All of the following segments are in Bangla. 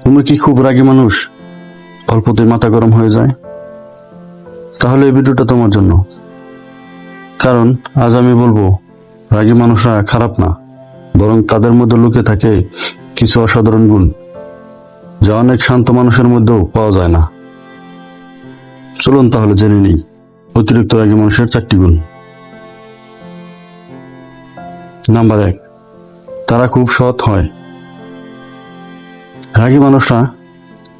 তুমি কি খুব রাগী মানুষ, অল্পতেই মাথা গরম হয়ে যায়? তাহলে এই ভিডিওটা তোমার জন্য। কারণ আজ আমি বলবো, রাগী মানুষরা খারাপ না, বরং তাদের মধ্যে লুকিয়ে থাকে কিছু অসাধারণ গুণ, যা অনেক শান্ত মানুষের মধ্যেও পাওয়া যায় না। চলুন তাহলে জেনে নিই অতিরিক্ত রাগী মানুষের 4টি গুণ। নাম্বার 1, তারা খুব সৎ হয়। রাগী মানুষরা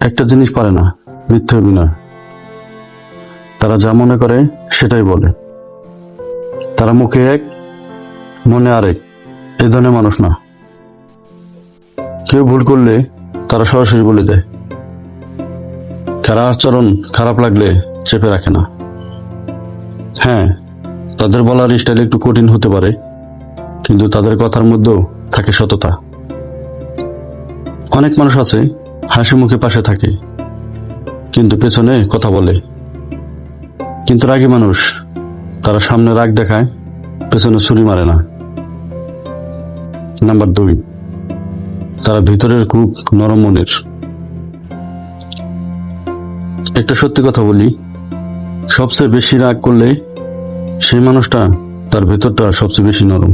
একটা জিনিস পারে না, মিথ্যে অভিনয়। তারা যা মনে করে সেটাই বলে। তারা মুখে এক, মনে আরেক, এই ধরনের মানুষ না। কেউ ভুল করলে তারা সরাসরি বলে দেয়। কারো আচরণ খারাপ লাগলে চেপে রাখে না। হ্যাঁ, তাদের বলার স্টাইল একটু কঠিন হতে পারে, কিন্তু তাদের কথার মধ্যেও থাকে সততা। অনেক মানুষ আছে হাসি মুখে পাশে থাকে, কিন্তু পেছনে কথা বলে। কিন্তু রাগী মানুষ, তারা সামনে রাগ দেখায়, পেছনে ছুরি মারে না। নাম্বার 2, তারা ভিতরের খুব নরম মনের। একটা সত্যি কথা বলি, সবচেয়ে বেশি রাগ করলে সেই মানুষটা, তার ভেতরটা সবচেয়ে বেশি নরম।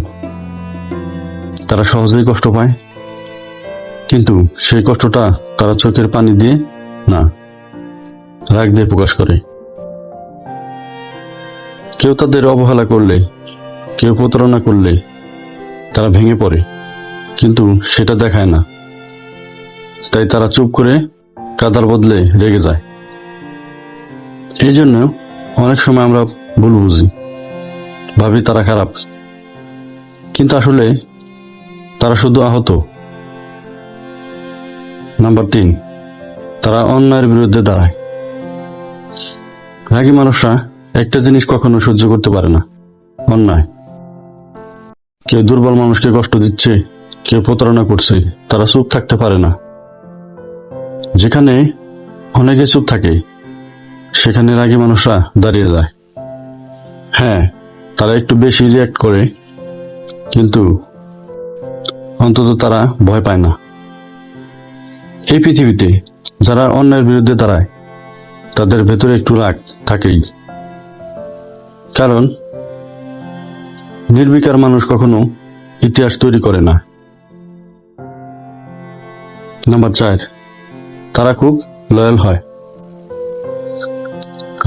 তারা সহজেই কষ্ট পায়, কিন্তু সেই কষ্টটা তারা চোখের পানি দিয়ে না, রাগ দিয়ে প্রকাশ করে। কেউ তাদের অবহেলা করলে, কেউ প্রতারণা করলে তারা ভেঙে পড়ে, কিন্তু সেটা দেখায় না। তাই তারা চুপ করে কাদার বদলে রেগে যায়। এই জন্য অনেক সময় আমরা ভুল বুঝি, ভাবি তারা খারাপ, কিন্তু আসলে তারা শুধু আহত। নাম্বার 3, তারা অন্যায়ের বিরুদ্ধে দাঁড়ায়। রাগী মানুষরা একটা জিনিস কখনো সহ্য করতে পারে না, অন্যায়। কেউ দুর্বল মানুষকে কষ্ট দিচ্ছে, কেউ প্রতারণা করছে, তারা চুপ থাকতে পারে না। যেখানে অনেকে চুপ থাকে, সেখানে রাগী মানুষরা দাঁড়িয়ে যায়। হ্যাঁ, তারা একটু বেশি রিঅ্যাক্ট করে, কিন্তু অন্তত তারা ভয় পায় না। এই পৃথিবীতে যারা অন্যায়ের বিরুদ্ধে দাঁড়ায়, তাদের ভেতরে একটু রাগ থাকেই। কারণ নির্বিকার মানুষ কখনো ইতিহাস তৈরি করে না। নাম্বার 4, তারা খুব লয়াল হয়।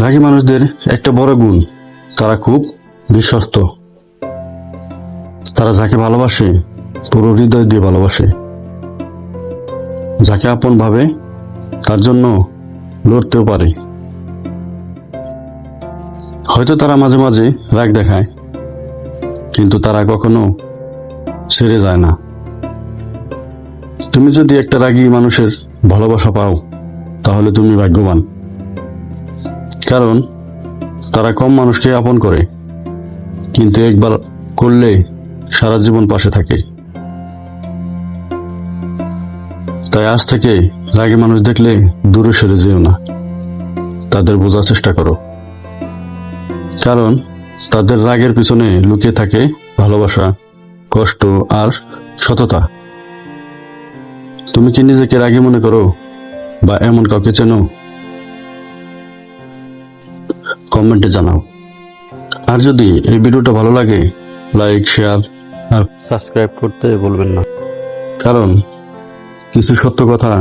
রাগী মানুষদের একটা বড় গুণ, তারা খুব বিশ্বস্ত। তারা যাকে ভালোবাসে পুরো হৃদয় দিয়ে ভালোবাসে। যাকে আপন ভাবে তার জন্য লড়তেও পারে। হয়তো তারা মাঝে মাঝে রাগ দেখায়, কিন্তু তারা কখনো ছেড়ে যায় না। তুমি যদি একটা রাগী মানুষের ভালোবাসা পাও, তাহলে তুমি ভাগ্যবান। কারণ তারা কম মানুষকে আপন করে, কিন্তু একবার করলে সারা জীবন পাশে থাকে। তাই আজ থেকে রাগী মানুষ দেখলে দূরে সরে যেও না, তাদের বোঝার চেষ্টা করো। কারণ তাদের রাগের পিছনে লুকিয়ে থাকে ভালোবাসা, কষ্ট আর সততা। তুমি কি নিজেকে রাগী মনে করো, বা এমন কাউকে চেনো? কমেন্টে জানাও। আর যদি এই ভিডিওটা ভালো লাগে, লাইক, শেয়ার আর সাবস্ক্রাইব করতে ভুলবেন না। কারণ কিছু সত্য কথা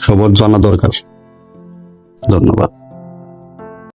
সবার জানা দরকার। ধন্যবাদ।